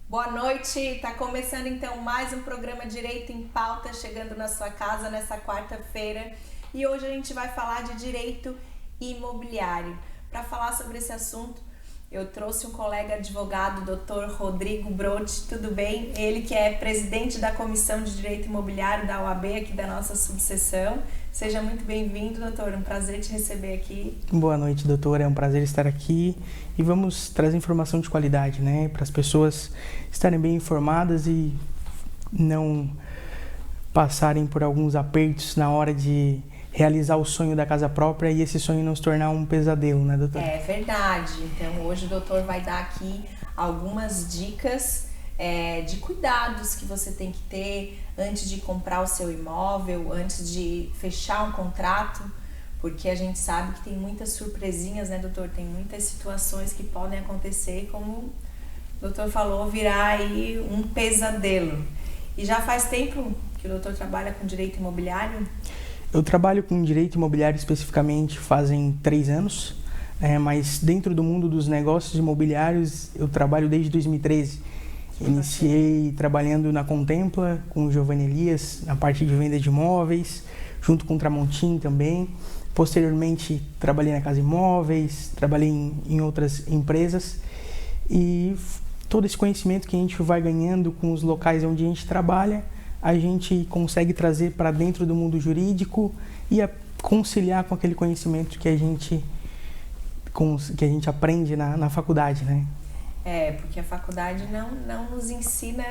Boa noite, está começando então mais um programa Direito em Pauta, chegando na sua casa nessa quarta-feira. E hoje a gente vai falar de direito imobiliário. Para falar sobre esse assunto, eu trouxe um colega advogado, Dr. Rodrigo Brodt, tudo bem? Ele que é presidente da Comissão de Direito Imobiliário da OAB, aqui da nossa subseção. Seja muito bem-vindo, doutor, um prazer te receber aqui. Boa noite, doutor, é um prazer estar aqui e vamos trazer informação de qualidade, né, para as pessoas estarem bem informadas e não passarem por alguns apertos na hora de realizar o sonho da casa própria e esse sonho não se tornar um pesadelo, né, doutor? É verdade. Então, hoje o doutor vai dar aqui algumas dicas de cuidados que você tem que ter antes de comprar o seu imóvel, antes de fechar um contrato, porque a gente sabe que tem muitas surpresinhas, né, doutor? Tem muitas situações que podem acontecer, como o doutor falou, virar aí um pesadelo. E já faz tempo que o doutor trabalha com direito imobiliário? Eu trabalho com direito imobiliário especificamente fazem 3 anos, mas dentro do mundo dos negócios imobiliários eu trabalho desde 2013. Iniciei trabalhando na Contempla com o Giovanni Elias, na parte de venda de imóveis, junto com o Tramontim também. Posteriormente, trabalhei na Casa Imóveis, trabalhei em outras empresas. E todo esse conhecimento que a gente vai ganhando com os locais onde a gente trabalha, a gente consegue trazer para dentro do mundo jurídico e conciliar com aquele conhecimento que a gente aprende na faculdade, né? Porque a faculdade não nos ensina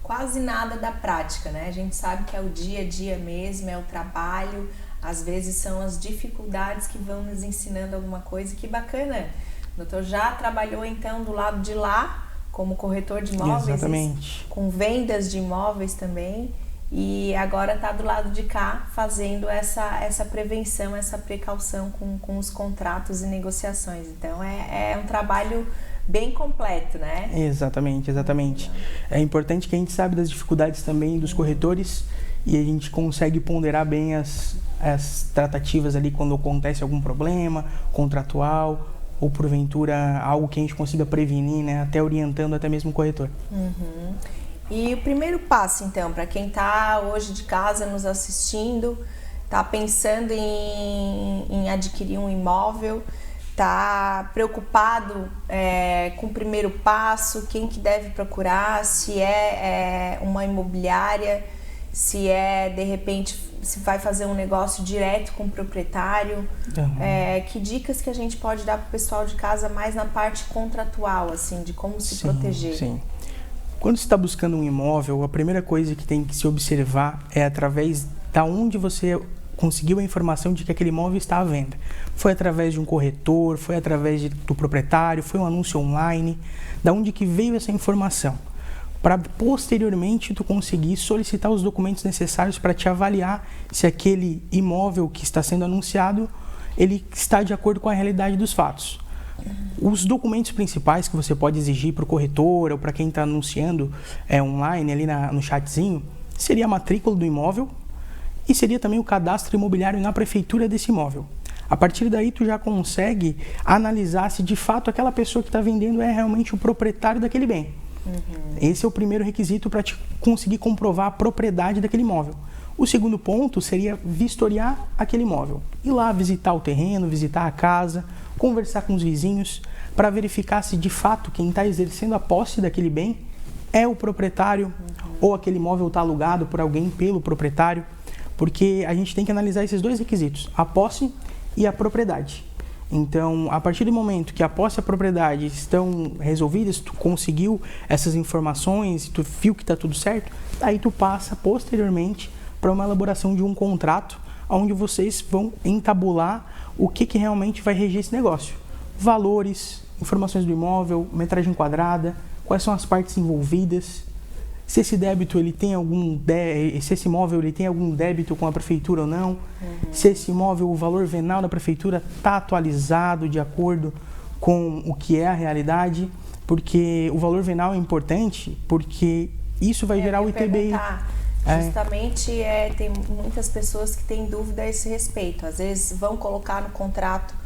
quase nada da prática, né? A gente sabe que é o dia a dia mesmo, é o trabalho, às vezes são as dificuldades que vão nos ensinando alguma coisa. Que bacana! O doutor já trabalhou então do lado de lá, como corretor de imóveis, exatamente, com vendas de imóveis também, e agora está do lado de cá fazendo essa prevenção, essa precaução com os contratos e negociações. Então é um trabalho bem completo, né? Exatamente. É importante que a gente saiba das dificuldades também dos corretores e a gente consegue ponderar bem as tratativas ali quando acontece algum problema contratual ou porventura algo que a gente consiga prevenir, né? Até orientando até mesmo o corretor. Uhum. E o primeiro passo, então, para quem está hoje de casa nos assistindo, está pensando em adquirir um imóvel, está preocupado com o primeiro passo, quem que deve procurar, se é uma imobiliária, se de repente, se vai fazer um negócio direto com o proprietário. Que dicas que a gente pode dar para o pessoal de casa mais na parte contratual, assim, de como se proteger? Sim. Quando você está buscando um imóvel, a primeira coisa que tem que se observar é através da onde você conseguiu a informação de que aquele imóvel está à venda. Foi através de um corretor, foi através do proprietário, foi um anúncio online, da onde que veio essa informação, para posteriormente tu conseguir solicitar os documentos necessários para te avaliar se aquele imóvel que está sendo anunciado, ele está de acordo com a realidade dos fatos. Os documentos principais que você pode exigir para o corretor ou para quem está anunciando online ali no chatzinho, seria a matrícula do imóvel e seria também o cadastro imobiliário na prefeitura desse imóvel. A partir daí, tu já consegue analisar se de fato aquela pessoa que está vendendo é realmente o proprietário daquele bem. Esse é o primeiro requisito para te conseguir comprovar a propriedade daquele imóvel. O segundo ponto seria vistoriar aquele imóvel. Ir lá visitar o terreno, visitar a casa, conversar com os vizinhos, para verificar se de fato quem está exercendo a posse daquele bem é o proprietário ou aquele imóvel está alugado por alguém pelo proprietário. Porque a gente tem que analisar esses dois requisitos, a posse e a propriedade. Então, a partir do momento que a posse e a propriedade estão resolvidas, tu conseguiu essas informações, tu viu que está tudo certo, aí tu passa posteriormente para uma elaboração de um contrato, onde vocês vão entabular o que realmente vai reger esse negócio. Valores, informações do imóvel, metragem quadrada, quais são as partes envolvidas, se esse débito ele tem se esse imóvel ele tem algum débito com a prefeitura ou não, se esse imóvel, o valor venal da prefeitura está atualizado de acordo com o que é a realidade, porque o valor venal é importante, porque isso vai gerar o ITBI. Justamente, tem muitas pessoas que têm dúvida a esse respeito. Às vezes vão colocar no contrato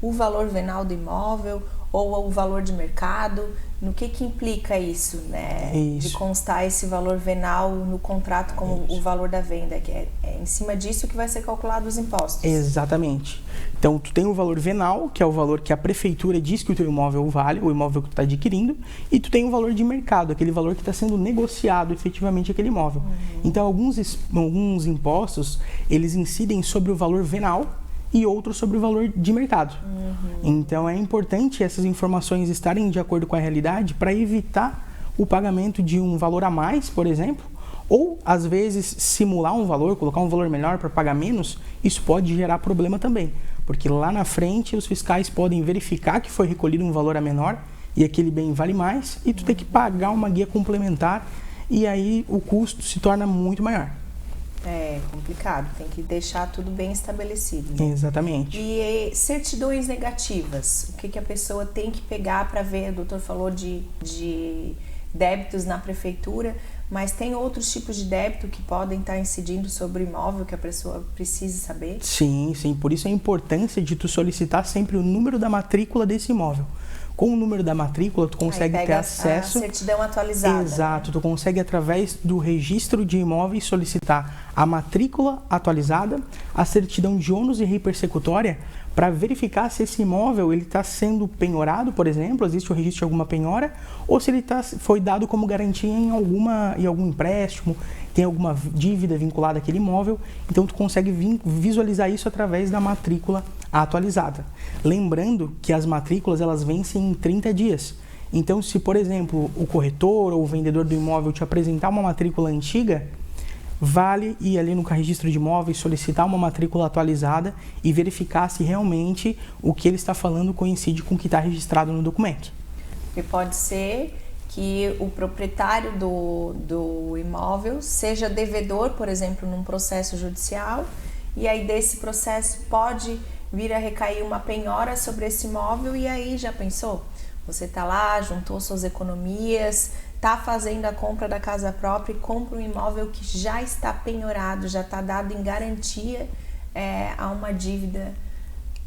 o valor venal do imóvel ou o valor de mercado? No que implica isso, né? Isso. De constar esse valor venal no contrato como o valor da venda, que é em cima disso que vai ser calculado os impostos. Exatamente. Então, tu tem o valor venal, que é o valor que a prefeitura diz que o teu imóvel vale, o imóvel que tu está adquirindo, e tu tem o valor de mercado, aquele valor que está sendo negociado efetivamente aquele imóvel. Então, alguns impostos, eles incidem sobre o valor venal e outros sobre o valor de mercado. Então, é importante essas informações estarem de acordo com a realidade para evitar o pagamento de um valor a mais, por exemplo, ou, às vezes, simular um valor, colocar um valor menor para pagar menos, isso pode gerar problema também. Porque lá na frente, os fiscais podem verificar que foi recolhido um valor a menor e aquele bem vale mais, e tu tem que pagar uma guia complementar, e aí o custo se torna muito maior. É complicado, tem que deixar tudo bem estabelecido, né? Exatamente. E certidões negativas, o que a pessoa tem que pegar para ver? O doutor falou de débitos na prefeitura, mas tem outros tipos de débito que podem estar incidindo sobre o imóvel que a pessoa precisa saber? Sim, por isso a importância de tu solicitar sempre o número da matrícula desse imóvel. Com o número da matrícula, tu consegue ter acesso... a certidão atualizada. Exato, tu consegue, através do registro de imóveis, solicitar a matrícula atualizada, a certidão de ônus e rei persecutória, para verificar se esse imóvel está sendo penhorado, por exemplo, existe o registro de alguma penhora, ou se ele foi dado como garantia em algum empréstimo, tem alguma dívida vinculada àquele imóvel. Então, tu consegue visualizar isso através da matrícula atualizada. Lembrando que as matrículas, elas vencem em 30 dias. Então, se, por exemplo, o corretor ou o vendedor do imóvel te apresentar uma matrícula antiga, vale ir ali no registro de imóveis, solicitar uma matrícula atualizada e verificar se realmente o que ele está falando coincide com o que está registrado no documento. E pode ser que o proprietário do imóvel seja devedor, por exemplo, num processo judicial, e aí desse processo pode vir a recair uma penhora sobre esse imóvel, e aí já pensou? Você está lá, juntou suas economias, está fazendo a compra da casa própria e compra um imóvel que já está penhorado, já está dado em garantia a uma dívida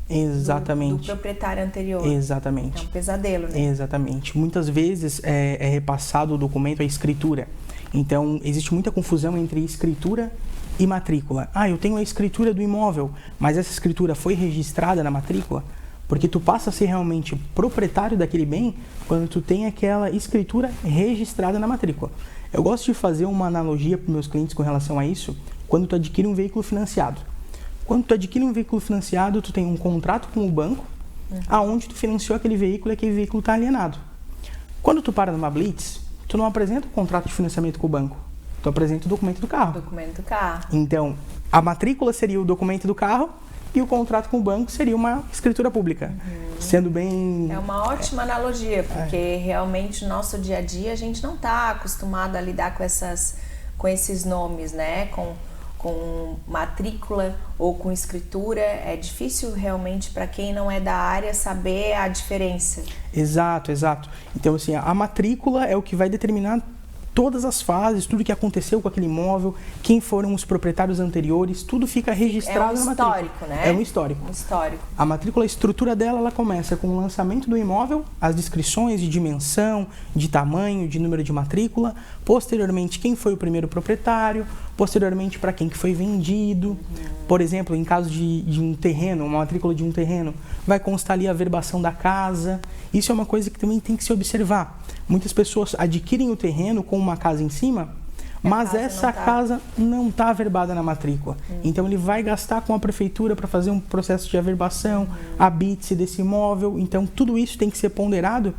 do proprietário anterior. Exatamente. É um pesadelo, né? Exatamente. Muitas vezes é repassado o documento, a escritura. Então, existe muita confusão entre escritura e matrícula. Eu tenho a escritura do imóvel, mas essa escritura foi registrada na matrícula? Porque tu passa a ser realmente proprietário daquele bem quando tu tem aquela escritura registrada na matrícula. Eu gosto de fazer uma analogia para os meus clientes com relação a isso, quando tu adquire um veículo financiado. Quando tu adquire um veículo financiado, tu tem um contrato com o banco, aonde tu financiou aquele veículo e aquele veículo está alienado. Quando tu para numa blitz, tu não apresenta o contrato de financiamento com o banco, tu apresenta o documento do carro. Documento do carro. Então, a matrícula seria o documento do carro, e o contrato com o banco seria uma escritura pública, sendo bem... É uma ótima analogia, porque realmente no nosso dia a dia a gente não está acostumado a lidar com esses nomes, né? Com matrícula ou com escritura. É difícil realmente para quem não é da área saber a diferença. Exato. Então, assim, a matrícula é o que vai determinar todas as fases, tudo que aconteceu com aquele imóvel, quem foram os proprietários anteriores, tudo fica registrado na matrícula. É um histórico, né? É um histórico. Um histórico. A matrícula, a estrutura dela, ela começa com o lançamento do imóvel, as descrições de dimensão, de tamanho, de número de matrícula, posteriormente quem foi o primeiro proprietário, posteriormente para quem que foi vendido. Por exemplo, em caso de um terreno, uma matrícula de um terreno, vai constar ali a verbação da casa. Isso é uma coisa que também tem que se observar. Muitas pessoas adquirem o terreno com uma casa em cima, mas essa casa não está averbada na matrícula. Então ele vai gastar com a prefeitura para fazer um processo de averbação, a habite-se desse imóvel. Então tudo isso tem que ser ponderado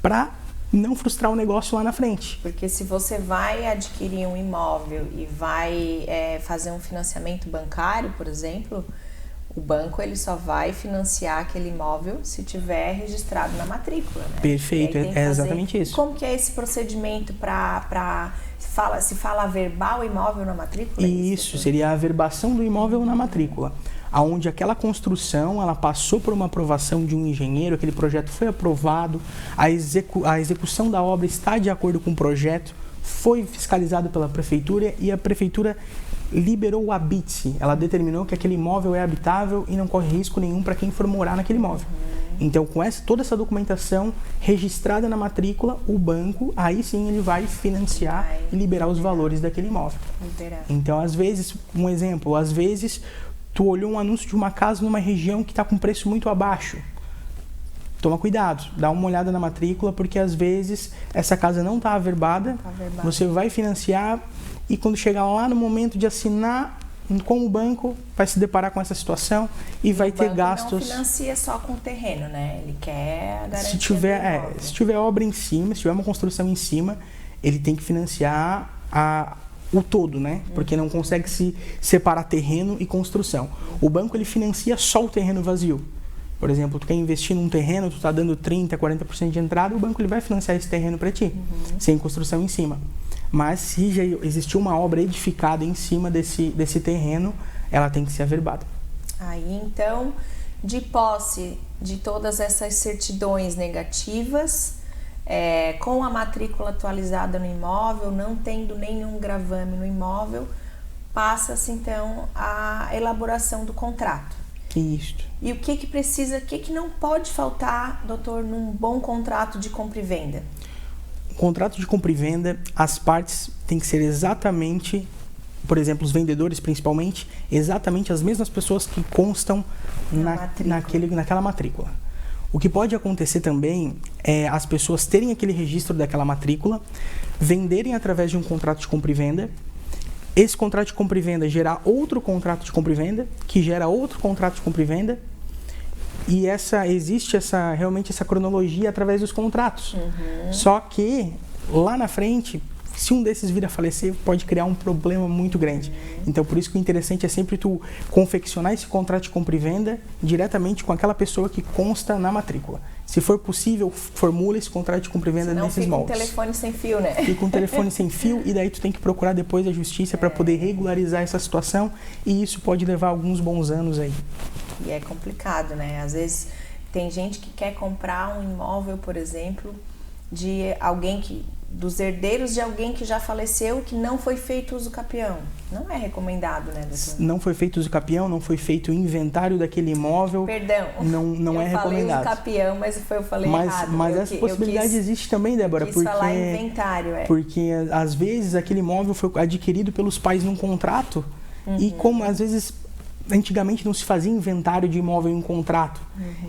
para não frustrar o negócio lá na frente. Porque se você vai adquirir um imóvel e vai fazer um financiamento bancário, por exemplo, o banco ele só vai financiar aquele imóvel se tiver registrado na matrícula, né? Perfeito, é exatamente isso. Como que é esse procedimento se fala averbar o imóvel na matrícula? Isso, seria a averbação do imóvel na matrícula, onde aquela construção ela passou por uma aprovação de um engenheiro, aquele projeto foi aprovado, a execução da obra está de acordo com o projeto, foi fiscalizado pela prefeitura e a prefeitura liberou o habite-se. Ela determinou que aquele imóvel é habitável e não corre risco nenhum para quem for morar naquele imóvel. Então, com toda essa documentação registrada na matrícula, o banco, aí sim, ele vai financiar e liberar os valores daquele imóvel. Então, às vezes, um exemplo, às vezes tu olhou um anúncio de uma casa numa região que está com preço muito abaixo. Toma cuidado, dá uma olhada na matrícula, porque às vezes essa casa não está averbada, você vai financiar e quando chegar lá no momento de assinar com o banco, vai se deparar com essa situação e vai ter gastos. Não financia só com o terreno, né? Ele quer a garantia. Se tiver obra em cima, se tiver uma construção em cima, ele tem que financiar o todo, né? Porque não consegue se separar terreno e construção. O banco, ele financia só o terreno vazio. Por exemplo, tu quer investir num terreno, tu está dando 30%, 40% de entrada, o banco ele vai financiar esse terreno para ti, sem construção em cima. Mas se já existiu uma obra edificada em cima desse terreno, ela tem que ser averbada. Aí, então, de posse de todas essas certidões negativas, com a matrícula atualizada no imóvel, não tendo nenhum gravame no imóvel, passa-se, então, a elaboração do contrato. Isso. E o que precisa, o que não pode faltar, doutor, num bom contrato de compra e venda? Contrato de compra e venda, as partes têm que ser exatamente, por exemplo, os vendedores principalmente, exatamente as mesmas pessoas que constam naquela matrícula. O que pode acontecer também é as pessoas terem aquele registro daquela matrícula, venderem através de um contrato de compra e venda, esse contrato de compra e venda gerar outro contrato de compra e venda, que gera outro contrato de compra e venda, e existe realmente essa cronologia através dos contratos. Só que lá na frente, se um desses vir a falecer, pode criar um problema muito grande. Então, por isso que o interessante é sempre tu confeccionar esse contrato de compra e venda diretamente com aquela pessoa que consta na matrícula. Se for possível, formula esse contrato de compra e venda nesses moldes. Fica um telefone sem fio, né? Fica um telefone sem fio e daí tu tem que procurar depois a justiça para poder regularizar essa situação, e isso pode levar alguns bons anos aí. E é complicado, né? Às vezes tem gente que quer comprar um imóvel, por exemplo, de alguém dos herdeiros de alguém que já faleceu, que não foi feito uso capião. Não é recomendado, né, doutor? Não foi feito uso capião, não foi feito o inventário daquele imóvel. Perdão. Não é recomendado. Eu falei uso capião, mas eu falei errado. Mas essa possibilidade existe também, Débora. Quis falar inventário, Porque às vezes aquele imóvel foi adquirido pelos pais num contrato e como às vezes antigamente não se fazia inventário de imóvel em contrato.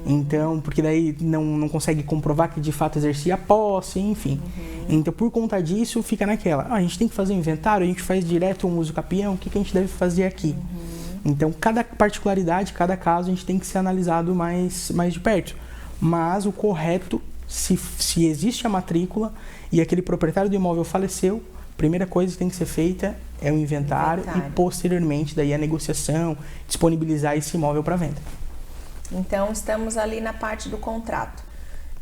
Então, porque daí não consegue comprovar que de fato exercia a posse, enfim. Então, por conta disso, fica naquela. A gente tem que fazer inventário, a gente faz direto um uso capião, o que a gente deve fazer aqui? Então, cada particularidade, cada caso, a gente tem que ser analisado mais de perto. Mas o correto, se existe a matrícula e aquele proprietário do imóvel faleceu, a primeira coisa que tem que ser feita é o inventário e posteriormente daí a negociação, disponibilizar esse imóvel para venda. Então, estamos ali na parte do contrato.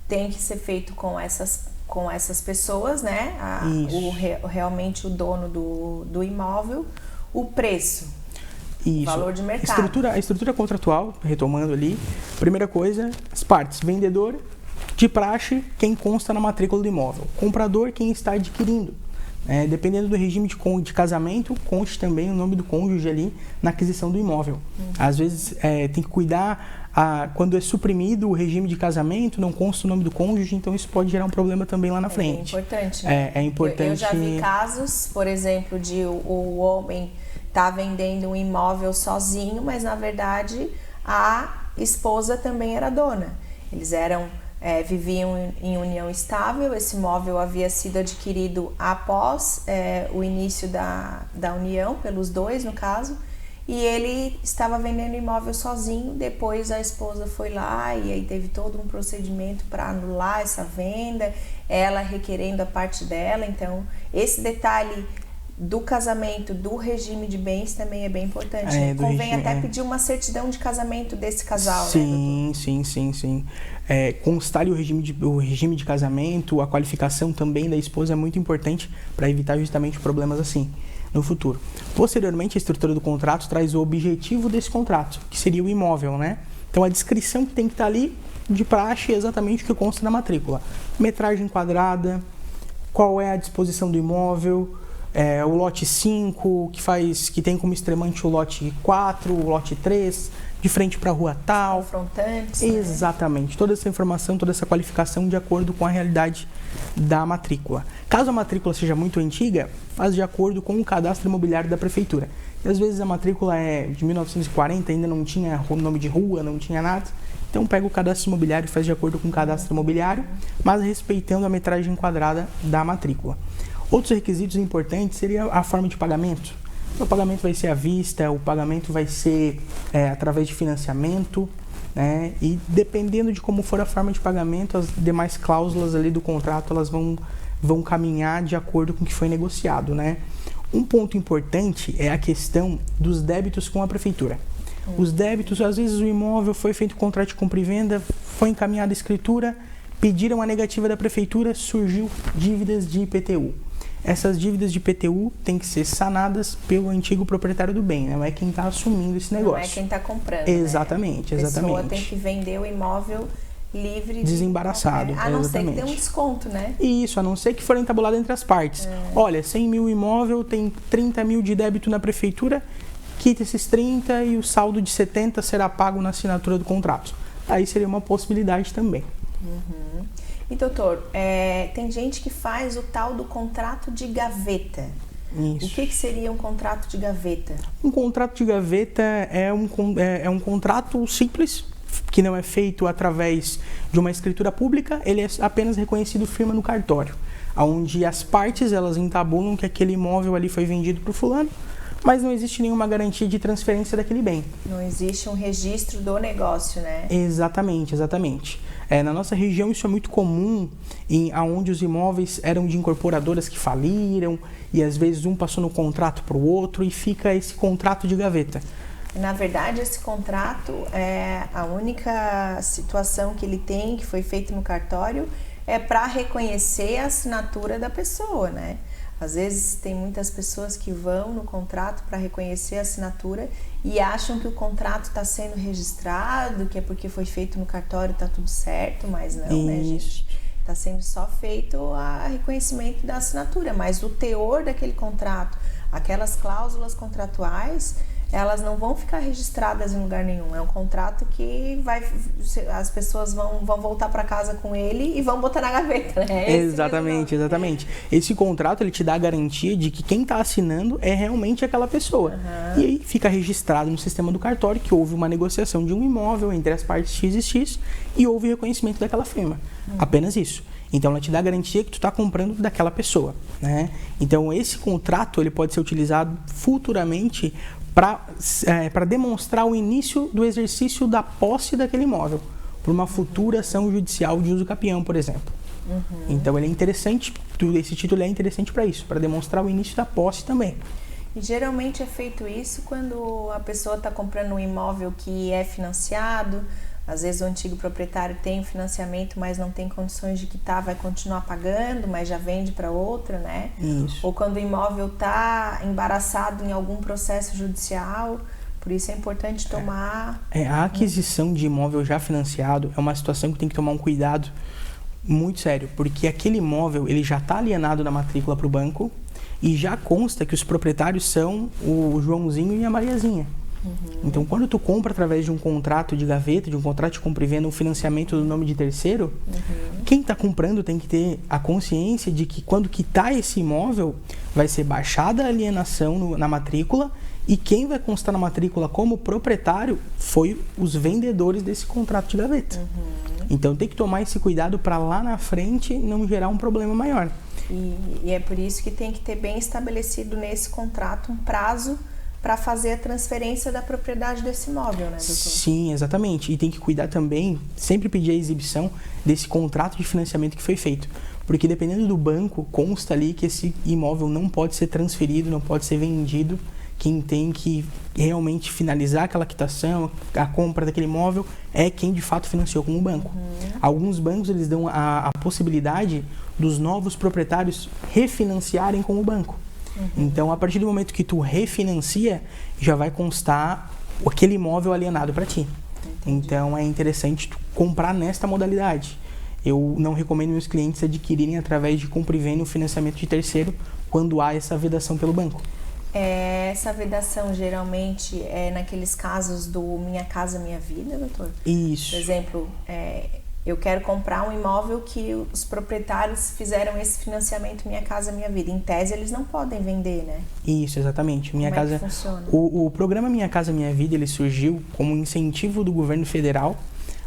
Tem que ser feito com essas pessoas, né? Realmente o dono do imóvel, o preço, o valor de mercado. A estrutura contratual, retomando ali, primeira coisa, as partes, vendedor, de praxe, quem consta na matrícula do imóvel, comprador, quem está adquirindo. Dependendo do regime de casamento, conste também o nome do cônjuge ali na aquisição do imóvel. Às vezes tem que cuidar, quando é suprimido o regime de casamento, não consta o nome do cônjuge, então isso pode gerar um problema também lá na frente. É importante, né? É importante. Eu já vi casos, por exemplo, de o homem tá vendendo um imóvel sozinho, mas na verdade a esposa também era dona. Eles viviam em união estável, esse imóvel havia sido adquirido após o início da união, pelos dois no caso, e ele estava vendendo imóvel sozinho. Depois a esposa foi lá e aí teve todo um procedimento para anular essa venda, ela requerendo a parte dela. Então esse detalhe do casamento, do regime de bens também é bem importante. Convém até pedir uma certidão de casamento desse casal, sim, né, doutor? Sim. Constar o regime de casamento, a qualificação também da esposa é muito importante para evitar justamente problemas assim no futuro. Posteriormente, a estrutura do contrato traz o objetivo desse contrato, que seria o imóvel, né? Então, a descrição que tem que estar ali de praxe é exatamente o que consta na matrícula. Metragem quadrada, qual é a disposição do imóvel, o lote 5, que tem como extremante o lote 4, o lote 3, de frente para a rua tal. Confrontantes. Exatamente. Né? Toda essa informação, toda essa qualificação de acordo com a realidade da matrícula. Caso a matrícula seja muito antiga, faz de acordo com o cadastro imobiliário da prefeitura. E às vezes a matrícula é de 1940, ainda não tinha nome de rua, não tinha nada. Então pega o cadastro imobiliário e faz de acordo com o cadastro imobiliário, mas respeitando a metragem quadrada da matrícula. Outros requisitos importantes seria a forma de pagamento. O pagamento vai ser à vista, o pagamento vai ser através de financiamento, né? E dependendo de como for a forma de pagamento, as demais cláusulas ali do contrato elas vão caminhar de acordo com o que foi negociado, né? Um ponto importante é a questão dos débitos com a prefeitura. Os débitos, às vezes o imóvel foi feito contrato de compra e venda, foi encaminhada a escritura, pediram a negativa da prefeitura, surgiu dívidas de IPTU. Essas dívidas de IPTU têm que ser sanadas pelo antigo proprietário do bem, não é quem está assumindo esse negócio. Não é quem está comprando. Exatamente, né? exatamente. A pessoa tem que vender o imóvel livre de desembaraçado. A não ser que tenha um desconto, né? Isso, a não ser que for entabulado entre as partes. Olha, 100 mil imóvel, tem 30 mil de débito na prefeitura, quita esses 30 e o saldo de 70 será pago na assinatura do contrato. Aí seria uma possibilidade também. Uhum. E doutor, tem gente que faz o tal do contrato de gaveta. Isso. O que seria um contrato de gaveta? Um contrato de gaveta é um contrato simples, que não é feito através de uma escritura pública, ele é apenas reconhecido firma no cartório, onde as partes elas entabulam que aquele imóvel ali foi vendido para o fulano, mas não existe nenhuma garantia de transferência daquele bem. Não existe um registro do negócio, né? Exatamente, exatamente. Na nossa região isso é muito comum, onde os imóveis eram de incorporadoras que faliram e às vezes um passou no contrato para o outro e fica esse contrato de gaveta. Na verdade, esse contrato, a única situação que ele tem, que foi feito no cartório, é para reconhecer a assinatura da pessoa, né? Às vezes tem muitas pessoas que vão no contrato para reconhecer a assinatura e acham que o contrato está sendo registrado, que é porque foi feito no cartório, está tudo certo, mas não, né, gente? Está sendo só feito o reconhecimento da assinatura, mas o teor daquele contrato, aquelas cláusulas contratuais, elas não vão ficar registradas em lugar nenhum. É um contrato que as pessoas vão voltar para casa com ele e vão botar na gaveta, né? Exatamente, exatamente. Esse contrato, ele te dá a garantia de que quem está assinando é realmente aquela pessoa. Uhum. E aí fica registrado no sistema do cartório que houve uma negociação de um imóvel entre as partes X e X e houve reconhecimento daquela firma. Uhum. Apenas isso. Então, ela te dá a garantia que tu está comprando daquela pessoa, né? Então, esse contrato ele pode ser utilizado futuramente para demonstrar o início do exercício da posse daquele imóvel, por uma futura ação judicial de uso capião, por exemplo. Uhum. Então, ele é interessante, esse título é interessante para isso, para demonstrar o início da posse também. E geralmente é feito isso quando a pessoa está comprando um imóvel que é financiado. Às vezes o antigo proprietário tem o financiamento, mas não tem condições de quitar, vai continuar pagando, mas já vende para outra, né? Isso. Ou quando o imóvel está embaraçado em algum processo judicial, por isso é importante tomar... A aquisição de imóvel já financiado é uma situação que tem que tomar um cuidado muito sério, porque aquele imóvel ele já está alienado na matrícula para o banco e já consta que os proprietários são o Joãozinho e a Mariazinha. Uhum. Então, quando tu compra através de um contrato de gaveta, de um contrato de compra e venda, um financiamento do nome de terceiro, quem está comprando tem que ter a consciência de que quando quitar esse imóvel, vai ser baixada a alienação na matrícula e quem vai constar na matrícula como proprietário foi os vendedores desse contrato de gaveta. Uhum. Então, tem que tomar esse cuidado para lá na frente não gerar um problema maior. E é por isso que tem que ter bem estabelecido nesse contrato um prazo para fazer a transferência da propriedade desse imóvel, né, doutor? Sim, exatamente. E tem que cuidar também, sempre pedir a exibição desse contrato de financiamento que foi feito. Porque dependendo do banco, consta ali que esse imóvel não pode ser transferido, não pode ser vendido. Quem tem que realmente finalizar aquela quitação, a compra daquele imóvel, é quem de fato financiou com o banco. Uhum. Alguns bancos eles dão a possibilidade dos novos proprietários refinanciarem com o banco. Uhum. Então, a partir do momento que tu refinancia, já vai constar aquele imóvel alienado para ti. Entendi. Então, é interessante tu comprar nesta modalidade. Eu não recomendo meus clientes adquirirem através de compra e venda o financiamento de terceiro, quando há essa vedação pelo banco. Essa vedação geralmente é naqueles casos do Minha Casa Minha Vida, doutor? Isso. Por exemplo, eu quero comprar um imóvel que os proprietários fizeram esse financiamento Minha Casa Minha Vida. Em tese, eles não podem vender, né? Isso, exatamente. Como é que funciona? O programa Minha Casa Minha Vida, ele surgiu como incentivo do governo federal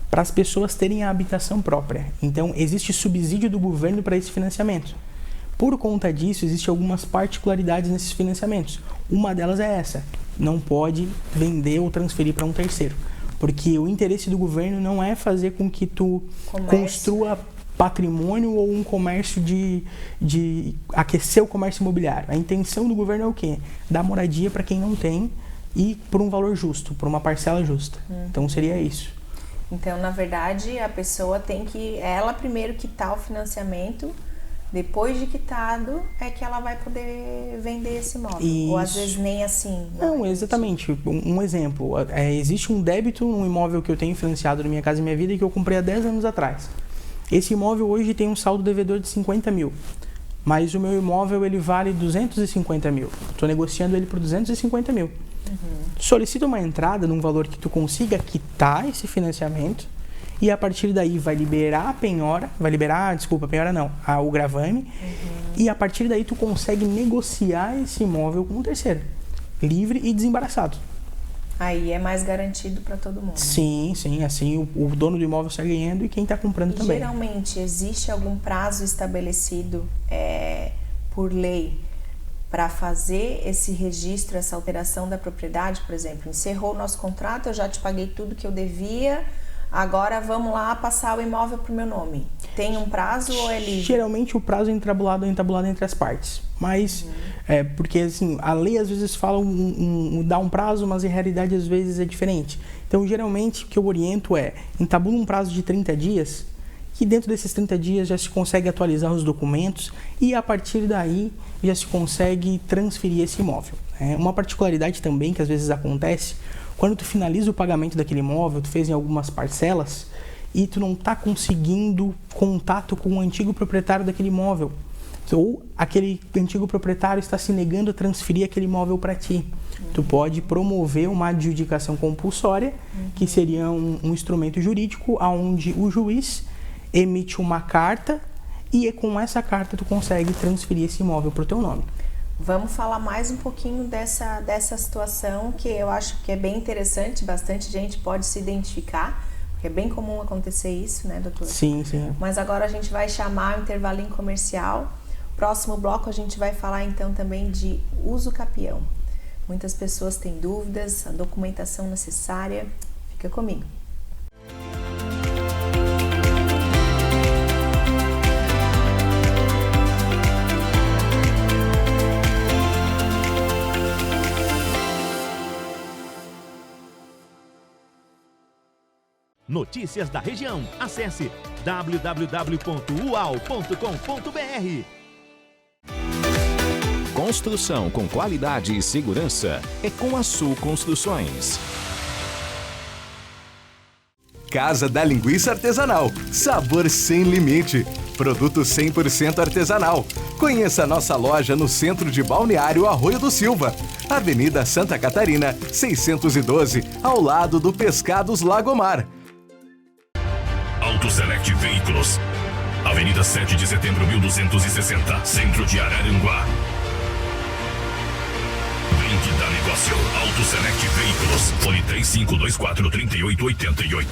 para as pessoas terem a habitação própria. Então, existe subsídio do governo para esse financiamento. Por conta disso, existem algumas particularidades nesses financiamentos. Uma delas é essa: não pode vender ou transferir para um terceiro. Porque o interesse do governo não é fazer com que tu construa patrimônio ou um comércio de aquecer o comércio imobiliário. A intenção do governo é o quê? Dar moradia para quem não tem e por um valor justo, por uma parcela justa. Então, seria isso. Então, na verdade, a pessoa tem que, ela primeiro quitar o financiamento, depois de quitado, é que ela vai poder vender esse imóvel. Isso. Ou às vezes nem assim. Não, exatamente. Um exemplo. Existe um débito num imóvel que eu tenho financiado na Minha Casa Minha Vida e que eu comprei há 10 anos atrás. Esse imóvel hoje tem um saldo devedor de 50 mil. Mas o meu imóvel ele vale 250 mil. Estou negociando ele por 250 mil. Solicita uma entrada num valor que tu consiga quitar esse financiamento. E a partir daí vai liberar a penhora, penhora não, o gravame, e a partir daí tu consegue negociar esse imóvel com um terceiro, livre e desembaraçado. Aí é mais garantido para todo mundo. Sim, assim o dono do imóvel sai ganhando e quem está comprando também. Geralmente existe algum prazo estabelecido por lei para fazer esse registro, essa alteração da propriedade? Por exemplo, encerrou o nosso contrato, eu já te paguei tudo que eu devia, agora vamos lá passar o imóvel para o meu nome. Tem um prazo ou é livre? Geralmente o prazo é entabulado entre as partes. Mas, porque assim, a lei às vezes fala dá um prazo, mas a realidade às vezes é diferente. Então, geralmente o que eu oriento entabula um prazo de 30 dias, que dentro desses 30 dias já se consegue atualizar os documentos e a partir daí já se consegue transferir esse imóvel. Uma particularidade também que às vezes acontece, quando tu finaliza o pagamento daquele imóvel, tu fez em algumas parcelas e tu não está conseguindo contato com o antigo proprietário daquele imóvel. Ou aquele antigo proprietário está se negando a transferir aquele imóvel para ti. Tu pode promover uma adjudicação compulsória, que seria um instrumento jurídico onde o juiz emite uma carta e com essa carta tu consegue transferir esse imóvel para o teu nome. Vamos falar mais um pouquinho dessa situação que eu acho que é bem interessante, bastante gente pode se identificar, porque é bem comum acontecer isso, né, doutor? Sim. Mas agora a gente vai chamar o intervalinho comercial. Próximo bloco a gente vai falar então também de uso capião. Muitas pessoas têm dúvidas, a documentação necessária. Fica comigo. Notícias da região. Acesse www.ual.com.br. Construção com qualidade e segurança é com a Sul Construções. Casa da Linguiça Artesanal. Sabor sem limite. Produto 100% artesanal. Conheça nossa loja no centro de Balneário Arroio do Silva. Avenida Santa Catarina, 612, ao lado do Pescados Lagomar. Auto Select Veículos. Avenida 7 de Setembro, 1260, Centro de Araranguá. Vem que dá negócio. Auto Select Veículos. Fone 3524-3888.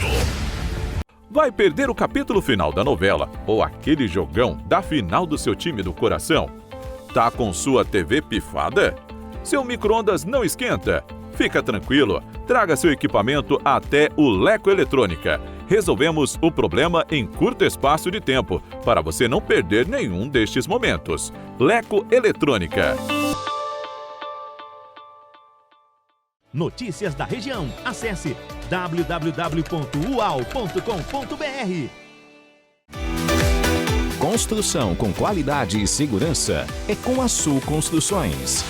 Vai perder o capítulo final da novela ou aquele jogão da final do seu time do coração? Tá com sua TV pifada? Seu micro-ondas não esquenta? Fica tranquilo, traga seu equipamento até o Leco Eletrônica. Resolvemos o problema em curto espaço de tempo, para você não perder nenhum destes momentos. Leco Eletrônica. Notícias da região. Acesse www.ual.com.br. Construção com qualidade e segurança é com a Sul Construções.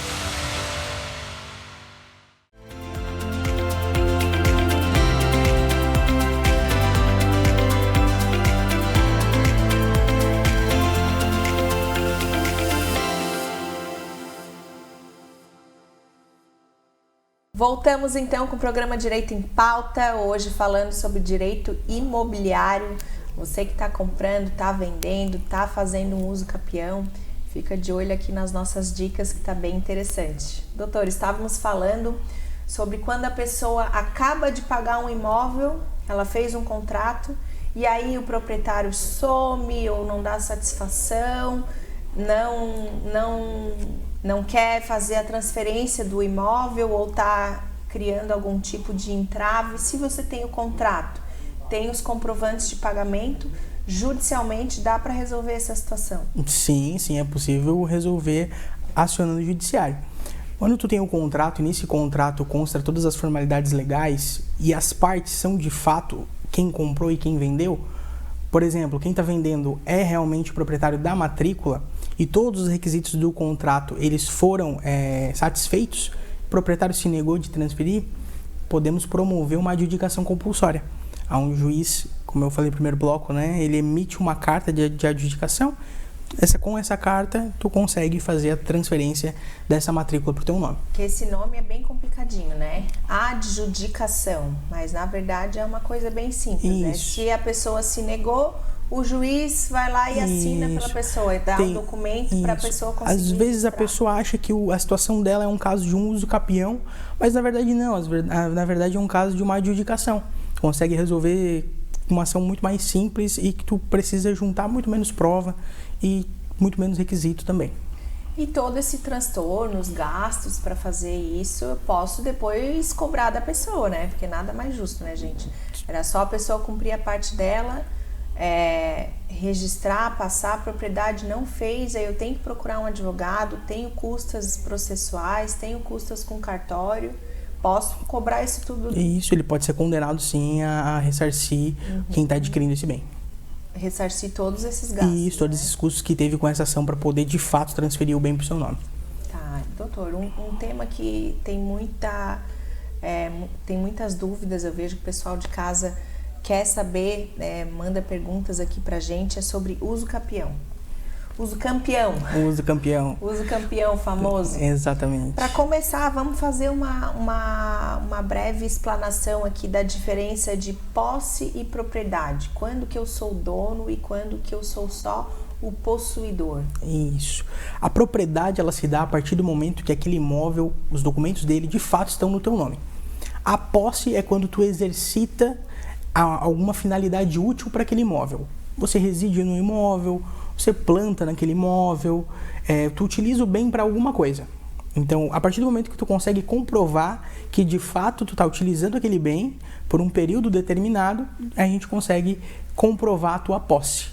Voltamos então com o programa Direito em Pauta, hoje falando sobre direito imobiliário. Você que está comprando, está vendendo, está fazendo um uso capião, fica de olho aqui nas nossas dicas que está bem interessante. Doutor, estávamos falando sobre quando a pessoa acaba de pagar um imóvel, ela fez um contrato e aí o proprietário some ou não dá satisfação, não quer fazer a transferência do imóvel ou está criando algum tipo de entrave. Se você tem o contrato, tem os comprovantes de pagamento, judicialmente dá para resolver essa situação? Sim, é possível resolver acionando o judiciário. Quando tu tem um contrato e nesse contrato consta todas as formalidades legais e as partes são de fato quem comprou e quem vendeu, por exemplo, quem está vendendo é realmente o proprietário da matrícula e todos os requisitos do contrato eles foram satisfeitos, o proprietário se negou de transferir, podemos promover uma adjudicação compulsória. Há um juiz, como eu falei no primeiro bloco, né, ele emite uma carta de adjudicação. Com essa carta, tu consegue fazer a transferência dessa matrícula para o teu nome. Que esse nome é bem complicadinho, né? Adjudicação, mas na verdade é uma coisa bem simples, né? Se a pessoa se negou, o juiz vai lá e assina pela pessoa, e dá um documento para a pessoa conseguir. Às vezes a pessoa acha que a situação dela é um caso de um uso capião, mas na verdade não, na verdade é um caso de uma adjudicação. Tu consegue resolver uma ação muito mais simples e que tu precisa juntar muito menos prova e muito menos requisito também. E todo esse transtorno, os gastos para fazer isso, eu posso depois cobrar da pessoa, né? Porque nada mais justo, né, gente? Era só a pessoa cumprir a parte dela, registrar, passar a propriedade, não fez, aí eu tenho que procurar um advogado, tenho custas processuais, tenho custas com cartório, posso cobrar isso tudo? Isso, ele pode ser condenado sim a ressarcir quem está adquirindo esse bem. Ressarcir todos esses gastos. Isso, todos esses custos que teve com essa ação para poder de fato transferir o bem para o seu nome. Tá, doutor, um tema que tem muitas dúvidas, eu vejo que o pessoal de casa quer saber, manda perguntas aqui pra gente, é sobre uso capião. Uso campeão. Uso campeão. Uso campeão famoso. Exatamente. Para começar, vamos fazer uma breve explanação aqui da diferença de posse e propriedade. Quando que eu sou dono e quando que eu sou só o possuidor. Isso. A propriedade, ela se dá a partir do momento que aquele imóvel, os documentos dele, de fato estão no teu nome. A posse é quando tu exercita alguma finalidade útil para aquele imóvel. Você reside no imóvel, você planta naquele imóvel, tu utiliza o bem para alguma coisa. Então, a partir do momento que tu consegue comprovar que de fato tu está utilizando aquele bem por um período determinado, a gente consegue comprovar a tua posse.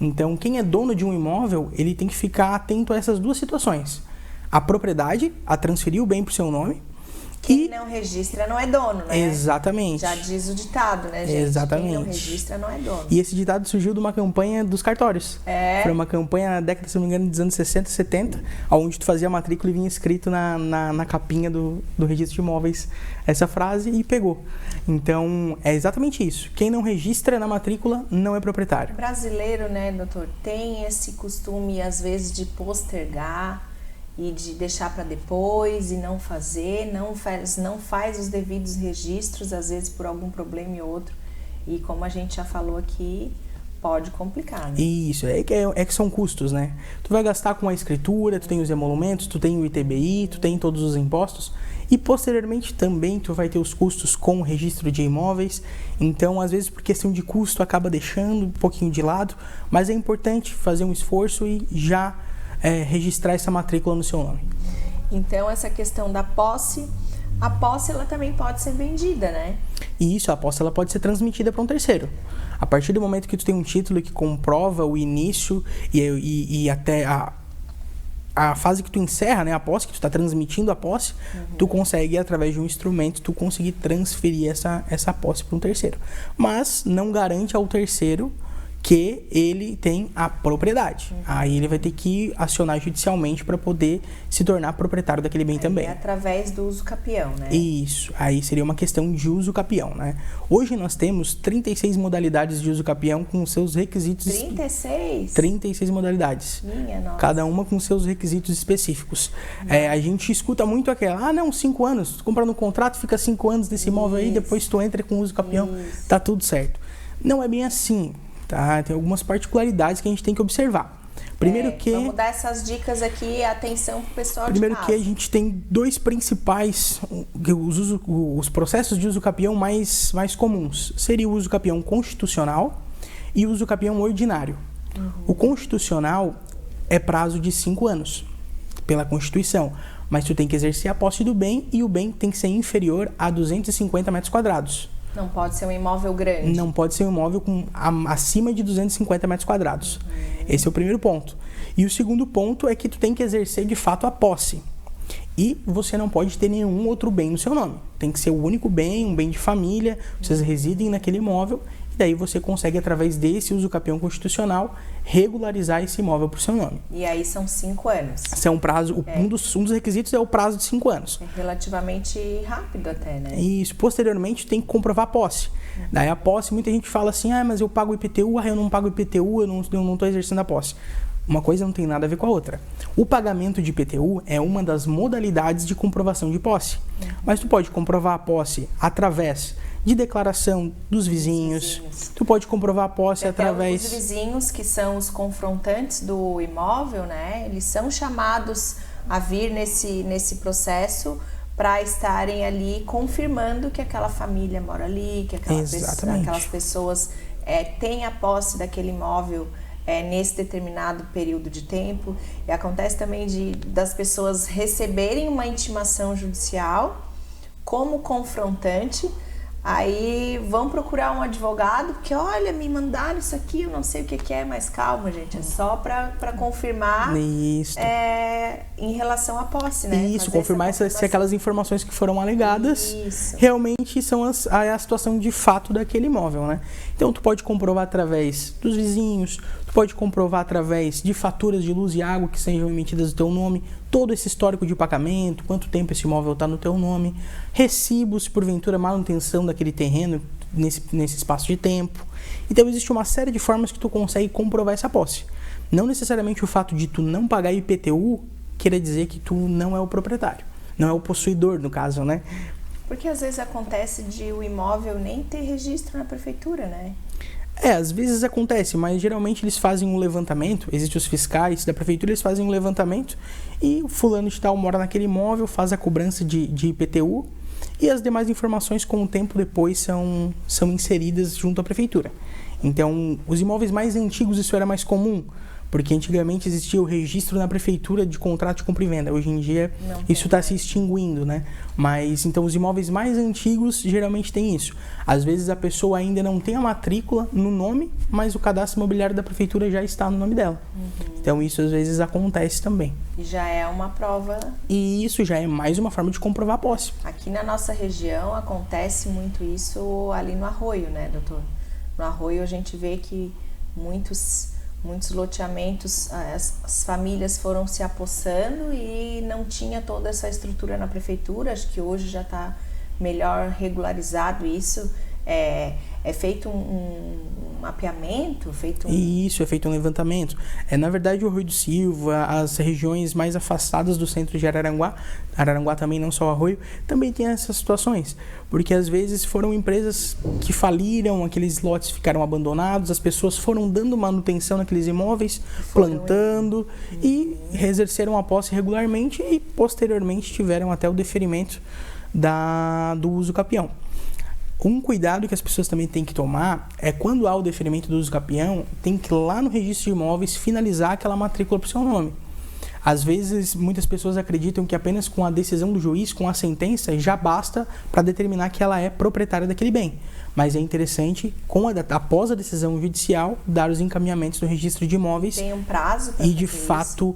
Então, quem é dono de um imóvel, ele tem que ficar atento a essas duas situações. A propriedade, a transferir o bem para o seu nome. Quem não registra não é dono, né? Exatamente. Já diz o ditado, né, gente? Exatamente. Quem não registra não é dono. E esse ditado surgiu de uma campanha dos cartórios. Foi uma campanha na década, se não me engano, dos anos 60, 70, onde tu fazia a matrícula e vinha escrito na capinha do registro de imóveis essa frase e pegou. Então, é exatamente isso. Quem não registra na matrícula não é proprietário. O brasileiro, né, doutor, tem esse costume, às vezes, de postergar e de deixar para depois e não fazer, não faz os devidos registros, às vezes por algum problema e outro. E como a gente já falou aqui, pode complicar, né? Isso, é que são custos, né? Tu vai gastar com a escritura, tu tem os emolumentos, tu tem o ITBI, tu tem todos os impostos e posteriormente também tu vai ter os custos com o registro de imóveis. Então, às vezes, por questão de custo, acaba deixando um pouquinho de lado, mas é importante fazer um esforço e já registrar essa matrícula no seu nome. Então, essa questão da posse, a posse ela também pode ser vendida, né? E isso, a posse ela pode ser transmitida para um terceiro. A partir do momento que tu tem um título que comprova o início e até a fase que tu encerra, né, a posse, que tu está transmitindo a posse, tu consegue, através de um instrumento, tu conseguir transferir essa posse para um terceiro. Mas não garante ao terceiro que ele tem a propriedade. Aí ele vai ter que acionar judicialmente para poder se tornar proprietário daquele bem também. É através do uso capião, né? Isso, aí seria uma questão de uso capião, né? Hoje nós temos 36 modalidades de uso capião com seus requisitos... 36? 36 modalidades. Minha nossa. Cada uma com seus requisitos específicos. A gente escuta muito aquela, 5 anos, tu compra no contrato, fica 5 anos desse imóvel aí, depois tu entra com uso capião, tá tudo certo. Não é bem assim. Tá? Tem algumas particularidades que a gente tem que observar. Primeiro vamos dar essas dicas aqui, atenção pro pessoal primeiro de casa. que a gente tem dois principais, os processos de uso capião mais comuns. Seria o uso capião constitucional e o uso capião ordinário. O constitucional é prazo de 5 anos, pela Constituição. Mas tu tem que exercer a posse do bem e o bem tem que ser inferior a 250 metros quadrados. Não pode ser um imóvel grande. Não pode ser um imóvel acima de 250 metros quadrados. Esse é o primeiro ponto. E o segundo ponto é que tu tem que exercer de fato a posse. E você não pode ter nenhum outro bem no seu nome. Tem que ser o único bem, um bem de família. Vocês residem naquele imóvel. E daí você consegue, através desse uso capião constitucional, regularizar esse imóvel para o seu nome. E aí são 5 anos. Esse é um prazo, um dos requisitos é o prazo de 5 anos. É relativamente rápido até, né? Isso. Posteriormente, tem que comprovar a posse. Daí a posse, muita gente fala assim, mas eu pago IPTU, eu não pago IPTU, eu não estou exercendo a posse. Uma coisa não tem nada a ver com a outra. O pagamento de IPTU é uma das modalidades de comprovação de posse. Mas tu pode comprovar a posse através de declaração dos vizinhos. Tu pode comprovar a posse através... Os vizinhos, que são os confrontantes do imóvel, né? Eles são chamados a vir nesse processo para estarem ali confirmando que aquela família mora ali, que aquelas pessoas têm a posse daquele imóvel nesse determinado período de tempo. E acontece também das pessoas receberem uma intimação judicial como confrontante. Aí vão procurar um advogado, porque olha, me mandaram isso aqui, eu não sei o que é, mas calma, gente, é só para confirmar em relação à posse, né? Isso, confirmar se aquelas informações que foram alegadas realmente são a situação de fato daquele imóvel, né? Então, tu pode comprovar através dos vizinhos, tu pode comprovar através de faturas de luz e água que sejam emitidas no teu nome, todo esse histórico de pagamento, quanto tempo esse imóvel está no teu nome, recibos, porventura, manutenção daquele terreno nesse espaço de tempo. Então, existe uma série de formas que tu consegue comprovar essa posse. Não necessariamente o fato de tu não pagar IPTU quer dizer que tu não é o proprietário, não é o possuidor, no caso, né? Porque às vezes acontece de o imóvel nem ter registro na prefeitura, né? Às vezes acontece, mas geralmente eles fazem um levantamento, existem os fiscais da prefeitura, eles fazem um levantamento e o fulano de tal mora naquele imóvel, faz a cobrança de IPTU e as demais informações com o tempo depois são inseridas junto à prefeitura. Então, os imóveis mais antigos isso era mais comum, porque antigamente existia o registro na prefeitura de contrato de compra e venda. Hoje em dia isso está se extinguindo, né? Mas então os imóveis mais antigos geralmente tem isso. Às vezes a pessoa ainda não tem a matrícula no nome, mas o cadastro imobiliário da prefeitura já está no nome dela. Então isso às vezes acontece também. E já é uma prova. E isso já é mais uma forma de comprovar a posse. Aqui na nossa região acontece muito isso ali no Arroio, né, doutor? No Arroio a gente vê que muitos loteamentos, as famílias foram se apossando e não tinha toda essa estrutura na prefeitura. Acho que hoje já está melhor regularizado isso. É feito um mapeamento? Isso, é feito um levantamento. Na verdade, o Arroio do Silva, as regiões mais afastadas do centro de Araranguá também, não só o Arroio, também tem essas situações. Porque às vezes foram empresas que faliram, aqueles lotes ficaram abandonados, as pessoas foram dando manutenção naqueles imóveis, plantando e exerceram a posse regularmente e posteriormente tiveram até o deferimento do uso capião. Um cuidado que as pessoas também têm que tomar é quando há o deferimento do uso capião, tem que ir lá no registro de imóveis finalizar aquela matrícula para o seu nome. Às vezes, muitas pessoas acreditam que apenas com a decisão do juiz, com a sentença, já basta para determinar que ela é proprietária daquele bem. Mas é interessante, após a decisão judicial, dar os encaminhamentos do registro de imóveis. Tem um prazo para e, de fato,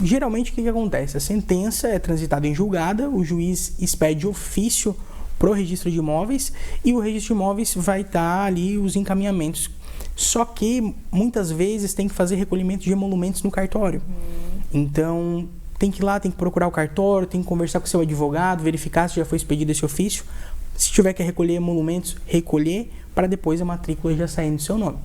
geralmente o que acontece? A sentença é transitada em julgada, o juiz expede ofício pro registro de imóveis e o registro de imóveis vai estar ali os encaminhamentos Só que muitas vezes tem que fazer recolhimento de emolumentos no cartório. Então tem que ir lá, tem que procurar o cartório, tem que conversar com o seu advogado, verificar se já foi expedido esse ofício. Se tiver que recolher emolumentos, recolher, para depois a matrícula já sair no seu nome.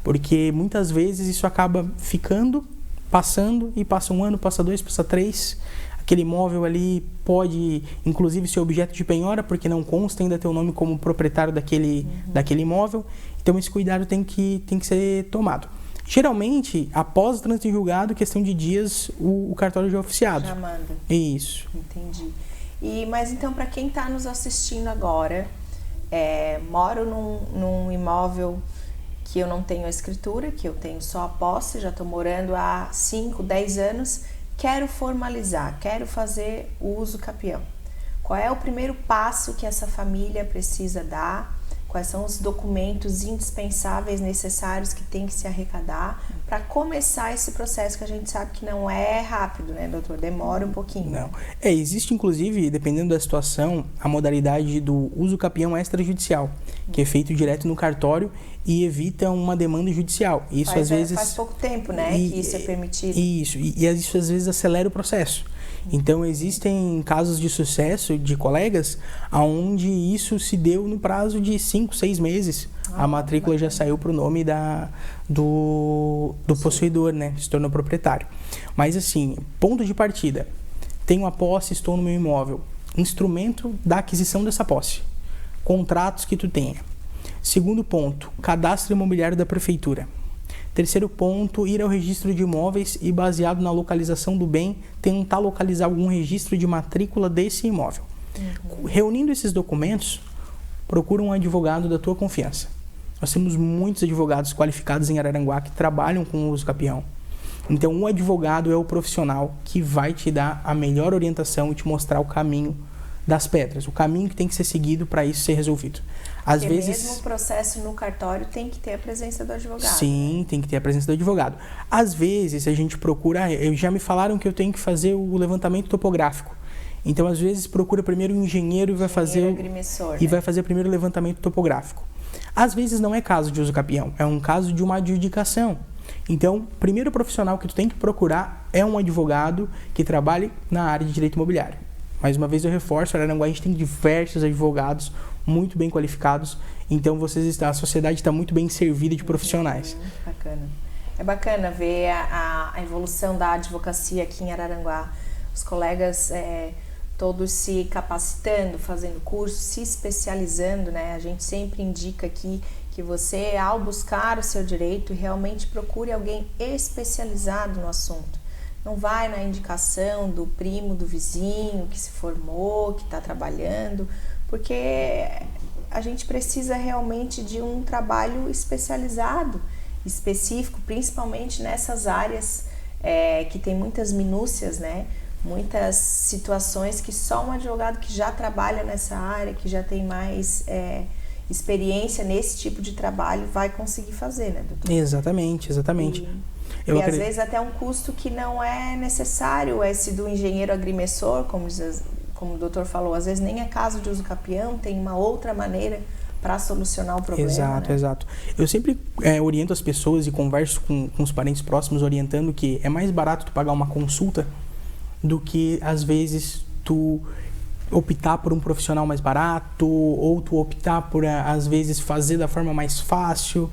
Porque muitas vezes isso acaba ficando, passando, e passa 1 ano, passa 2, passa 3. Aquele imóvel ali pode, inclusive, ser objeto de penhora, porque não consta ainda teu nome como proprietário daquele imóvel. Então esse cuidado tem que ser tomado. Geralmente, após o trânsito em julgado, questão de dias, o cartório já é oficiado. Já manda. Isso. Entendi. Mas então, para quem está nos assistindo agora, moro num imóvel que eu não tenho a escritura, que eu tenho só a posse, já estou morando há 5, 10 anos, quero formalizar, quero fazer o uso capião. Qual é o primeiro passo que essa família precisa dar? Quais são os documentos indispensáveis, necessários, que tem que se arrecadar para começar esse processo, que a gente sabe que não é rápido, né, doutor? Demora um pouquinho. Não. Existe, inclusive, dependendo da situação, a modalidade do uso capião extrajudicial, que é feito direto no cartório e evita uma demanda judicial. Isso às vezes faz pouco tempo, né, que isso é permitido. Isso, e isso às vezes acelera o processo. Então existem casos de sucesso de colegas onde isso se deu no prazo de 5, 6 meses. A matrícula já saiu para o nome do possuidor, né? Se tornou proprietário. Mas assim, ponto de partida. Tenho a posse, estou no meu imóvel. Instrumento da aquisição dessa posse. Contratos que tu tenha. Segundo ponto, cadastro imobiliário da prefeitura. Terceiro ponto, ir ao registro de imóveis e, baseado na localização do bem, tentar localizar algum registro de matrícula desse imóvel. Reunindo esses documentos, procura um advogado da tua confiança. Nós temos muitos advogados qualificados em Araranguá que trabalham com o uso capião. Então, um advogado é o profissional que vai te dar a melhor orientação e te mostrar o caminho das pedras, o caminho que tem que ser seguido para isso ser resolvido. Às vezes, mesmo o processo no cartório tem que ter a presença do advogado. Sim, tem que ter a presença do advogado. Às vezes a gente procura, já me falaram que eu tenho que fazer o levantamento topográfico. Então, às vezes, procura primeiro um engenheiro e vai fazer agrimensor, e vai fazer primeiro o levantamento topográfico. Às vezes não é caso de uso capião, é um caso de uma adjudicação. Então, o primeiro profissional que tu tem que procurar é um advogado que trabalhe na área de direito imobiliário. Mais uma vez eu reforço, a Araranguá a gente tem diversos advogados muito bem qualificados, então a sociedade está muito bem servida de profissionais. Bacana. É bacana ver a evolução da advocacia aqui em Araranguá. Os colegas todos se capacitando, fazendo curso, se especializando, né? A gente sempre indica aqui que você, ao buscar o seu direito, realmente procure alguém especializado no assunto. Não vai na indicação do primo, do vizinho que se formou, que está trabalhando, porque a gente precisa realmente de um trabalho especializado, específico, principalmente nessas áreas que tem muitas minúcias, né? Muitas situações que só um advogado que já trabalha nessa área, que já tem mais experiência nesse tipo de trabalho, vai conseguir fazer, né, doutor? Exatamente. E às vezes até um custo que não é necessário, esse do engenheiro agrimensor, como o doutor falou, às vezes nem é caso de uso capião, tem uma outra maneira para solucionar o problema. Exato. Eu sempre oriento as pessoas e converso com os parentes próximos, orientando que é mais barato tu pagar uma consulta do que, às vezes, tu optar por um profissional mais barato ou tu optar por, às vezes, fazer da forma mais fácil.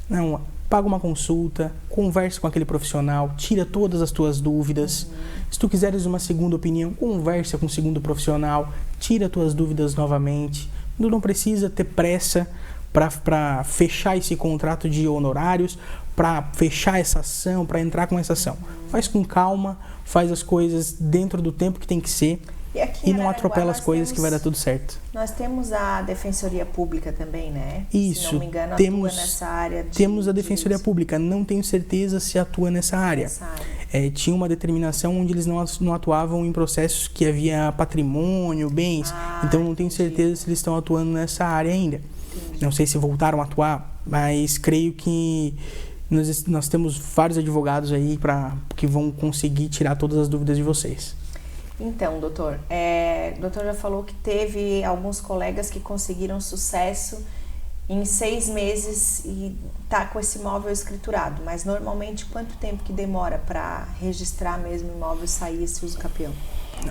Não, paga uma consulta, converse com aquele profissional, tira todas as tuas dúvidas. Se tu quiseres uma segunda opinião, conversa com o segundo profissional, tira as tuas dúvidas novamente. Tu não precisa ter pressa para fechar esse contrato de honorários, para fechar essa ação, para entrar com essa ação. Faz com calma, faz as coisas dentro do tempo que tem que ser. E não atropela as coisas, que vai dar tudo certo. Nós temos a Defensoria Pública também, né? Isso. Se não me engano, atua nessa área. Temos a Defensoria Pública, não tenho certeza se atua nessa área. Tinha uma determinação onde eles não atuavam em processos que havia patrimônio, bens, então não tenho certeza se eles estão atuando nessa área ainda. Entendi. Não sei se voltaram a atuar, mas creio que nós temos vários advogados aí que vão conseguir tirar todas as dúvidas de vocês. Então, doutor, o doutor já falou que teve alguns colegas que conseguiram sucesso em 6 meses e tá com esse imóvel escriturado. Mas normalmente quanto tempo que demora para registrar mesmo o imóvel e sair esse uso capião?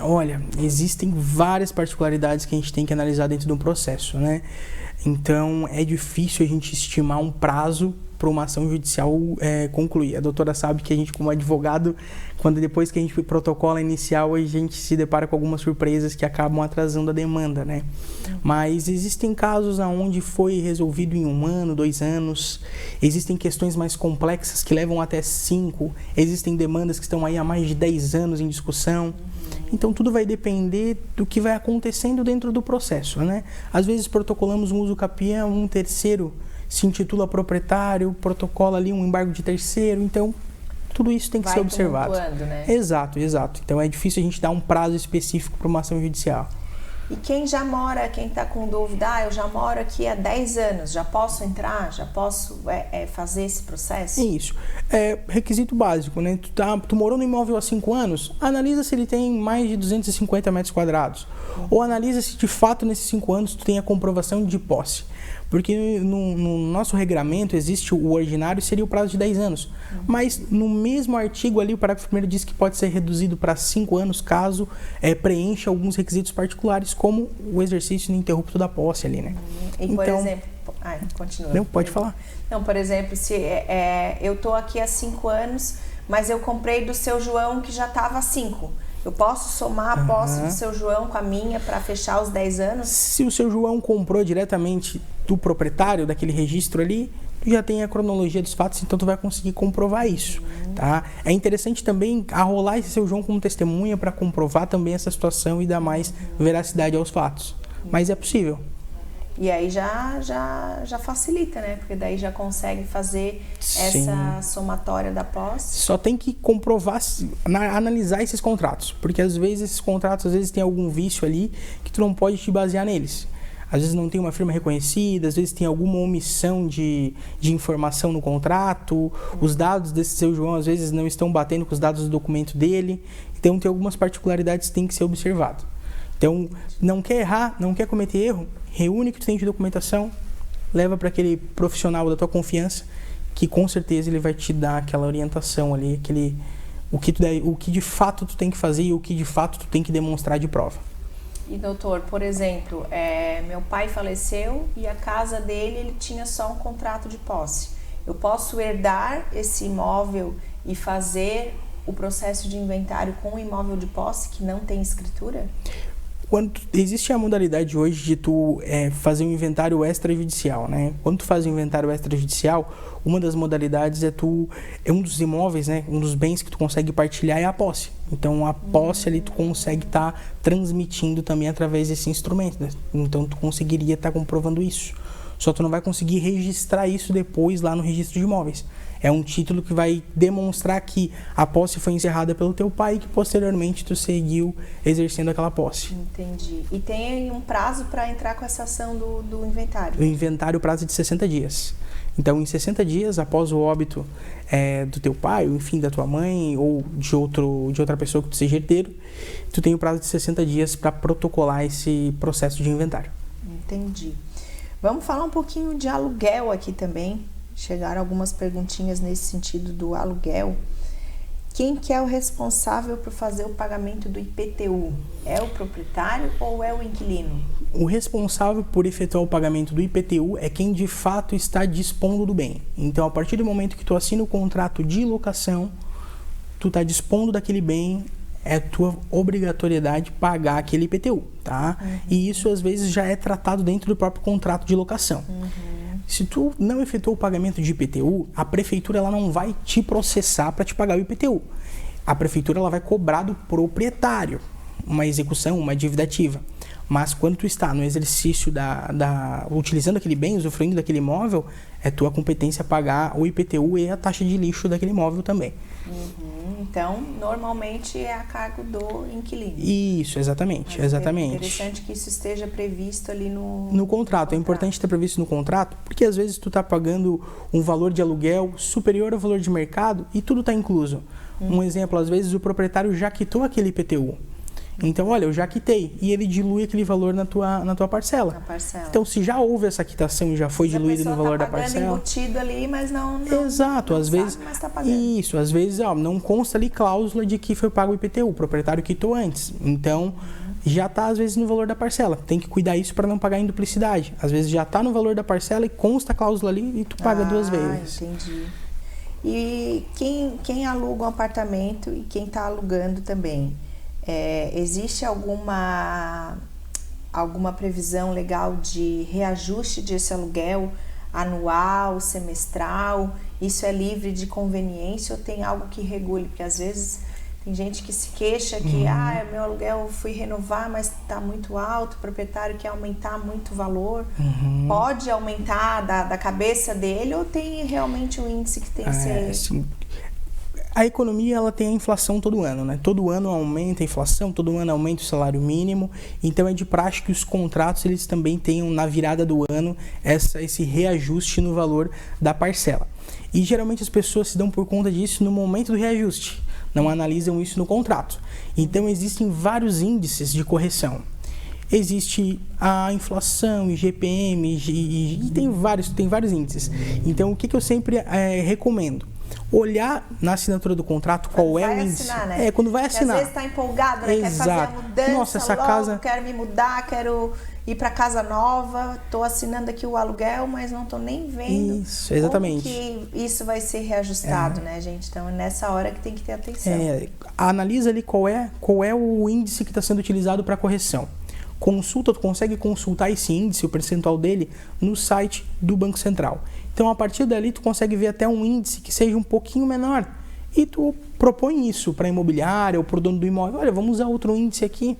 Olha, existem várias particularidades que a gente tem que analisar dentro de um processo, né? Então, é difícil a gente estimar um prazo para uma ação judicial concluir. A doutora sabe que a gente, como advogado, depois que a gente protocola inicial, a gente se depara com algumas surpresas que acabam atrasando a demanda, né? Mas existem casos onde foi resolvido em 1 ano, 2 anos. Existem questões mais complexas que levam até 5. Existem demandas que estão aí há mais de 10 anos em discussão. Então, tudo vai depender do que vai acontecendo dentro do processo, né? Às vezes, protocolamos um uso capião, um terceiro se intitula proprietário, protocola ali um embargo de terceiro, então tudo isso tem que ser observado. Né? Exato. Então é difícil a gente dar um prazo específico para uma ação judicial. E quem está com dúvida, eu já moro aqui há 10 anos, já posso entrar, já posso fazer esse processo? Isso. É requisito básico, né? Tu morou no imóvel há 5 anos, analisa se ele tem mais de 250 metros quadrados. Ou analisa se de fato nesses 5 anos tu tem a comprovação de posse. Porque no nosso regramento existe o ordinário, seria o prazo de 10 anos. Mas no mesmo artigo ali, o parágrafo 1º diz que pode ser reduzido para 5 anos caso preencha alguns requisitos particulares, como o exercício ininterrupto da posse ali, né? E por exemplo... continua. Não, pode falar. Não, por exemplo, se eu estou aqui há 5 anos, mas eu comprei do seu João que já estava há 5. Eu posso somar a posse do seu João com a minha para fechar os 10 anos? Se o seu João comprou diretamente do proprietário, daquele registro ali, tu já tem a cronologia dos fatos, então tu vai conseguir comprovar isso, tá? É interessante também arrolar esse seu João como testemunha para comprovar também essa situação e dar mais veracidade aos fatos. Mas é possível. E aí já facilita, né? Porque daí já consegue fazer essa somatória da posse. Só tem que comprovar, analisar esses contratos. Porque às vezes esses contratos têm algum vício ali que tu não pode te basear neles. Às vezes não tem uma firma reconhecida, às vezes tem alguma omissão de informação no contrato. Os dados desse seu João às vezes não estão batendo com os dados do documento dele. Então tem algumas particularidades que tem que ser observado. Então, não quer errar, não quer cometer erro, reúne o que tu tem de documentação, leva para aquele profissional da tua confiança, que com certeza ele vai te dar aquela orientação ali, o que de fato tu tem que fazer e o que de fato tu tem que demonstrar de prova. E doutor, por exemplo, meu pai faleceu e a casa dele ele tinha só um contrato de posse. Eu posso herdar esse imóvel e fazer o processo de inventário com o imóvel de posse que não tem escritura? Existe a modalidade hoje de tu fazer um inventário extrajudicial, né? Quando tu faz um inventário extrajudicial, uma das modalidades um dos imóveis, né? Um dos bens que tu consegue partilhar é a posse. Então, a posse ali tu consegue estar transmitindo também através desse instrumento, né? Então, tu conseguiria estar comprovando isso. Só tu não vai conseguir registrar isso depois lá no registro de imóveis. É um título que vai demonstrar que a posse foi encerrada pelo teu pai e que posteriormente tu seguiu exercendo aquela posse. Entendi. E tem um prazo para entrar com essa ação do inventário? O inventário, prazo de 60 dias. Então, em 60 dias, após o óbito do teu pai, ou enfim, da tua mãe, ou de outra pessoa que tu seja herdeiro, tu tem o prazo de 60 dias para protocolar esse processo de inventário. Entendi. Vamos falar um pouquinho de aluguel aqui também. Chegaram algumas perguntinhas nesse sentido do aluguel. Quem que é o responsável por fazer o pagamento do IPTU? É o proprietário ou é o inquilino? O responsável por efetuar o pagamento do IPTU é quem de fato está dispondo do bem. Então, a partir do momento que tu assina o contrato de locação, tu está dispondo daquele bem, é tua obrigatoriedade pagar aquele IPTU, tá? E isso às vezes já é tratado dentro do próprio contrato de locação. Se tu não efetuou o pagamento de IPTU, a prefeitura ela não vai te processar para te pagar o IPTU. A prefeitura ela vai cobrar do proprietário uma execução, uma dívida ativa. Mas quando tu está no exercício utilizando aquele bem, usufruindo daquele imóvel, é tua competência pagar o IPTU e a taxa de lixo daquele imóvel também. Então, normalmente é a cargo do inquilino. Isso, exatamente. É interessante que isso esteja previsto ali no contrato. É importante estar previsto no contrato, porque às vezes tu está pagando um valor de aluguel superior ao valor de mercado e tudo está incluso. Um exemplo, às vezes o proprietário já quitou aquele IPTU. Então, olha, eu já quitei. E ele dilui aquele valor na tua parcela. Na parcela. Então, se já houve essa quitação e já foi diluído no valor da parcela... embutido ali, mas não Exato, não às sabe, vezes... mas tá pagando. Isso, às vezes não consta ali cláusula de que foi pago o IPTU, o proprietário quitou antes. Então, já está às vezes no valor da parcela. Tem que cuidar isso para não pagar em duplicidade. Às vezes já está no valor da parcela e consta a cláusula ali e tu paga 2 vezes. Entendi. E quem aluga um apartamento e quem está alugando também, existe alguma previsão legal de reajuste desse aluguel anual, semestral? Isso é livre de conveniência ou tem algo que regule? Porque às vezes tem gente que se queixa que meu aluguel fui renovar, mas está muito alto, o proprietário quer aumentar muito o valor. Pode aumentar da cabeça dele ou tem realmente um índice que tem que ser... Sim. A economia ela tem a inflação todo ano, né? Todo ano aumenta a inflação, todo ano aumenta o salário mínimo. Então é de praxe que os contratos eles também tenham na virada do ano esse reajuste no valor da parcela. E geralmente as pessoas se dão por conta disso no momento do reajuste. Não analisam isso no contrato. Então, existem vários índices de correção. Existe a inflação, IGPM, e tem vários índices. Então, o que eu sempre recomendo? Olhar na assinatura do contrato qual é o índice. Assinar, né? Quando vai assinar. Às vezes está empolgado, né? Quer fazer a mudança, nossa, essa logo, casa... quero me mudar, quero ir para casa nova, estou assinando aqui o aluguel, mas não estou nem vendo isso, exatamente. como que isso vai ser reajustado, né, gente? Então, é nessa hora que tem que ter atenção. Analisa ali qual é o índice que está sendo utilizado para correção. Tu consegue consultar esse índice, o percentual dele, no site do Banco Central. Então, a partir dali, tu consegue ver até um índice que seja um pouquinho menor. E tu propõe isso para a imobiliária ou para o dono do imóvel. Olha, vamos usar outro índice aqui.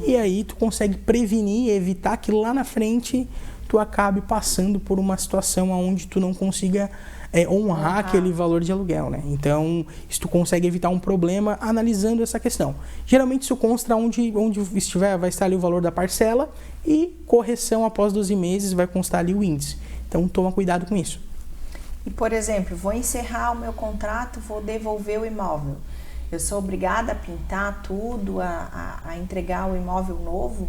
E aí tu consegue prevenir, evitar que lá na frente tu acabe passando por uma situação onde tu não consiga honrar aquele valor de aluguel, né? Então, isso tu consegue evitar um problema analisando essa questão. Geralmente isso consta onde estiver, vai estar ali o valor da parcela e correção após 12 meses vai constar ali o índice. Então, toma cuidado com isso. E, por exemplo, vou encerrar o meu contrato, vou devolver o imóvel. Eu sou obrigada a pintar tudo, a entregar o imóvel novo?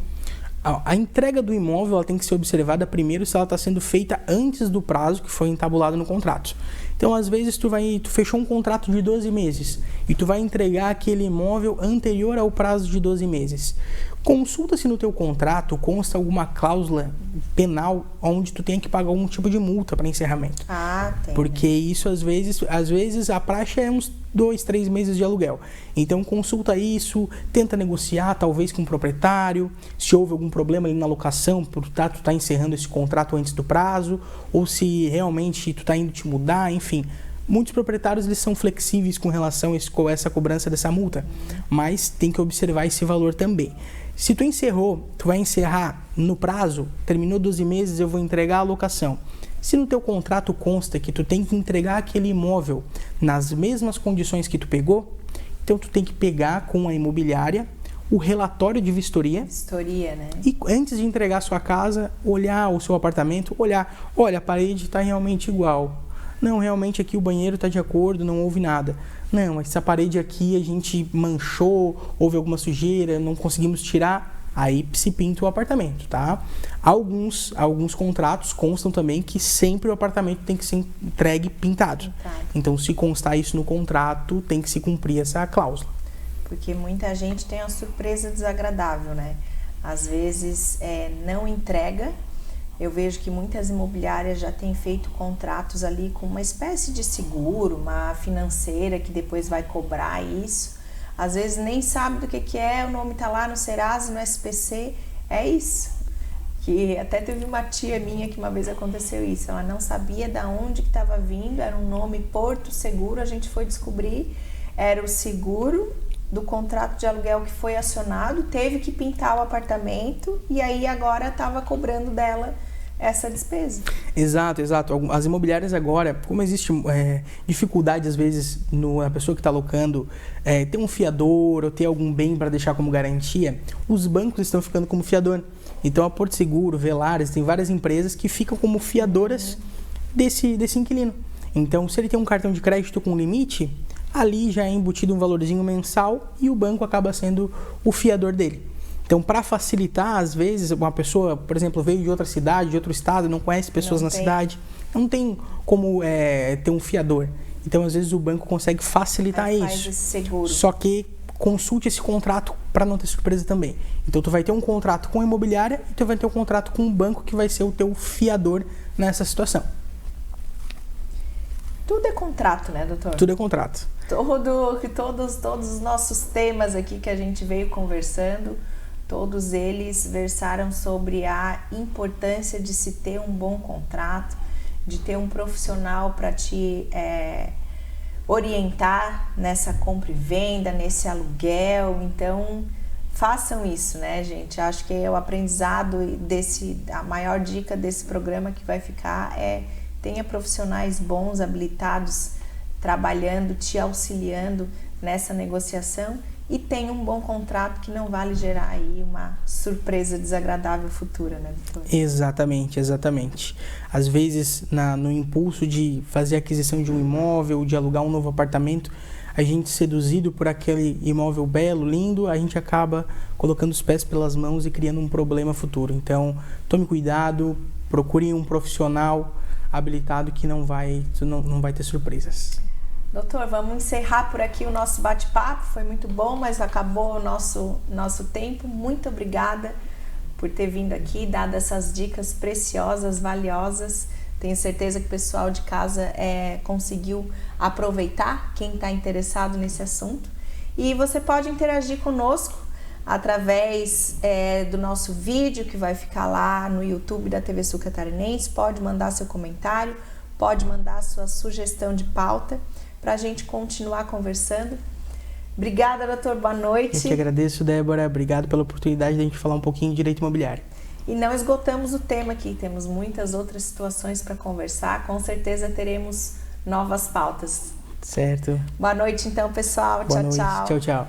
A entrega do imóvel ela tem que ser observada primeiro se ela está sendo feita antes do prazo que foi entabulado no contrato. Então, às vezes, tu fechou um contrato de 12 meses e tu vai entregar aquele imóvel anterior ao prazo de 12 meses. Consulta se no teu contrato consta alguma cláusula penal onde tu tem que pagar algum tipo de multa para encerramento. Tem. Porque isso, às vezes a praxe é uns 2, 3 meses de aluguel. Então, consulta isso, tenta negociar, talvez com o proprietário, se houve algum problema ali na locação, tu tá encerrando esse contrato antes do prazo, ou se realmente tu tá indo te mudar, enfim. Muitos proprietários eles são flexíveis com relação a essa cobrança dessa multa, mas tem que observar esse valor também. Se tu encerrou, tu vai encerrar no prazo, terminou 12 meses, eu vou entregar a locação. Se no teu contrato consta que tu tem que entregar aquele imóvel nas mesmas condições que tu pegou, então tu tem que pegar com a imobiliária o relatório de vistoria. Vistoria, né? E antes de entregar a sua casa, olhar o seu apartamento, olha, a parede está realmente igual. Não, realmente aqui o banheiro está de acordo, não houve nada. Não, essa parede aqui a gente manchou, houve alguma sujeira, não conseguimos tirar, aí se pinta o apartamento, tá? Alguns contratos constam também que sempre o apartamento tem que ser entregue pintado. Então, se constar isso no contrato, tem que se cumprir essa cláusula. Porque muita gente tem uma surpresa desagradável, né? Às vezes não entrega. Eu vejo que muitas imobiliárias já têm feito contratos ali com uma espécie de seguro, uma financeira que depois vai cobrar isso. Às vezes nem sabe do que é, o nome tá lá no Serasa, no SPC, é isso. Que até teve uma tia minha que uma vez aconteceu isso, ela não sabia de onde que estava vindo, era um nome Porto Seguro, a gente foi descobrir, era o seguro do contrato de aluguel que foi acionado, teve que pintar o apartamento e aí agora estava cobrando dela essa despesa. Exato. As imobiliárias agora, como existe dificuldade às vezes na pessoa que está alocando ter um fiador ou ter algum bem para deixar como garantia, os bancos estão ficando como fiador. Então a Porto Seguro, Velares, tem várias empresas que ficam como fiadoras desse inquilino. Então se ele tem um cartão de crédito com limite, ali já é embutido um valorzinho mensal e o banco acaba sendo o fiador dele. Então, para facilitar, às vezes, uma pessoa, por exemplo, veio de outra cidade, de outro estado, não conhece pessoas na cidade, não tem como ter um fiador. Então, às vezes, o banco consegue facilitar isso. Faz esse seguro. Só que consulte esse contrato para não ter surpresa também. Então, tu vai ter um contrato com a imobiliária e tu vai ter um contrato com o banco que vai ser o teu fiador nessa situação. Tudo é contrato, né, doutor? Tudo é contrato. Todos os nossos temas aqui que a gente veio conversando, todos eles versaram sobre a importância de se ter um bom contrato, de ter um profissional para te orientar nessa compra e venda, nesse aluguel. Então, façam isso, né, gente? Acho que é o aprendizado a maior dica desse programa que vai ficar tenha profissionais bons, habilitados, trabalhando, te auxiliando nessa negociação e tenha um bom contrato que não vale gerar aí uma surpresa desagradável futura, né, doutor? Exatamente. Às vezes, no impulso de fazer a aquisição de um imóvel, de alugar um novo apartamento, a gente seduzido por aquele imóvel belo, lindo, a gente acaba colocando os pés pelas mãos e criando um problema futuro. Então, tome cuidado, procure um profissional habilitado que não vai ter surpresas. Doutor, vamos encerrar por aqui o nosso bate-papo. Foi muito bom, mas acabou o nosso tempo. Muito obrigada por ter vindo aqui, dado essas dicas preciosas, valiosas. Tenho certeza que o pessoal de casa conseguiu aproveitar, quem está interessado nesse assunto. E você pode interagir conosco através do nosso vídeo que vai ficar lá no YouTube da TV Sul Catarinense. Pode mandar seu comentário, pode mandar sua sugestão de pauta para a gente continuar conversando. Obrigada, doutor. Boa noite. Eu que agradeço, Débora. Obrigado pela oportunidade de a gente falar um pouquinho de direito imobiliário. E não esgotamos o tema aqui, temos muitas outras situações para conversar. Com certeza teremos novas pautas. Certo. Boa noite, então, pessoal. Boa noite. Tchau. Tchau.